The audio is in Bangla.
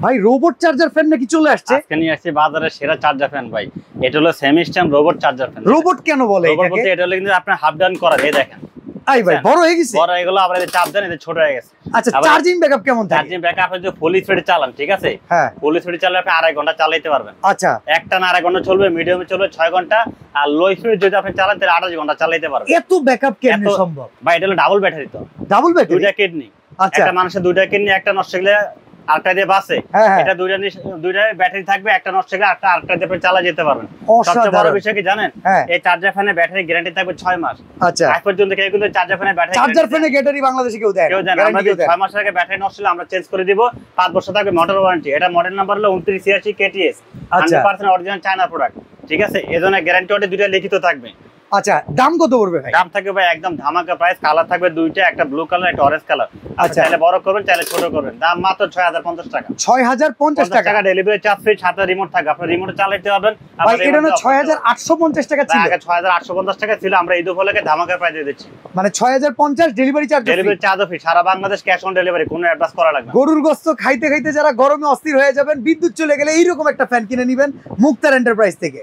ভাই রোবট চার্জার ফ্যান নাকি চলে আসছে? আজকে নিয়ে আসছে বাজারে সেরা চার্জার ফ্যান ভাই। এটা হলো semi stand robot charger fan. Robot কেন বলে রোবট বলতে এটা হলো কিন্তু আপনি হাফ ডাউন করা, এই দেখেন। আই ভাই বড় হয়ে গেছে। বড় হয়ে গেল, আবার এই চাপ দেন, এটা ছোট হয়ে গেছে। আচ্ছা চার্জিং ব্যাকআপ কেমন থাকে? চার্জিং ব্যাকআপ আপনি যদি ফুল স্পিডে চালান, ঠিক আছে? হ্যাঁ ফুল স্পিডে চালালে আপনি 2.5 ঘন্টা চালাতে পারবেন। আচ্ছা একটা না 2.5 ঘন্টা চলবে, মিডিয়ামে চলবে 6 ঘন্টা, আর লো স্পিডে যদি আপনি চালান তাহলে 28 ঘন্টা চালাতে পারবেন। এত ব্যাকআপ কেমনে সম্ভব? ভাই এটা হলো ডাবল ব্যাটারি তো। Double battery? দুইটা কিডনি। আচ্ছা একটা মানুষের দুইটা কিডনি, একটা নষ্ট হলে আরেকটা দিয়ে বাসে। এটা দুইটা ব্যাটারি থাকবে, একটা নষ্ট হলে আরেকটা দিয়ে চালা যেতে পারবেন। সবচেয়ে বড় বিষয় কি জানেন? এই চার্জার ফ্যানের ব্যাটারি গ্যারান্টি থাকবে 6 মাস। আচ্ছা আজ পর্যন্ত কেউ কিন্তু চার্জার ফ্যানের ব্যাটারি বাংলাদেশে কেউ দেয় না। আমরা 6 মাসের আগে ব্যাটারি নষ্ট হলে আমরা চেঞ্জ করে দিব। 5 বছর থাকবে মোটর ওয়ারেন্টি। এটা মডেল নাম্বার হলো 2986 KTS, 100% অরিজিনাল চায়না প্রোডাক্ট, ঠিক আছে? এজন্য গ্যারান্টি ওটা দুইটা লিখিত থাকবে। আচ্ছা দাম কত পড়বে ভাই? দাম থাকবে ভাই একদম ধামাকা প্রাইস। কালার থাকবে দুইটা, একটা ব্লু কালার, একটা অরেঞ্জ কালার। আচ্ছা চাইলে বড় করবেন, চাইলে ছোট করবেন। দাম মাত্র 6050 টাকা। 6050 টাকা ডেলিভারি চার্জ ফ্রি, সাথে রিমোট থাকবে, আপনি রিমোটে চালাতে পারবেন। ভাই এটা না 6850 টাকা ছিল? আগে 6850 টাকা ছিল, আমরা ঈদ উপলক্ষে ধামাকা প্রাইস দিয়ে দিচ্ছি। মানে 6050 delivery charge? Delivery charge free, সারা বাংলাদেশ ক্যাশ অন ডেলিভারি, কোনো অ্যাডভান্স করা লাগবে না। গরুর গোশত খাইতে খাইতে যারা গরমে অস্থির হয়ে যাবেন, বিদ্যুৎ চলে গেলে এইরকম একটা ফ্যান কিনে নেবেন মুক্তার এন্টারপ্রাইজ থেকে।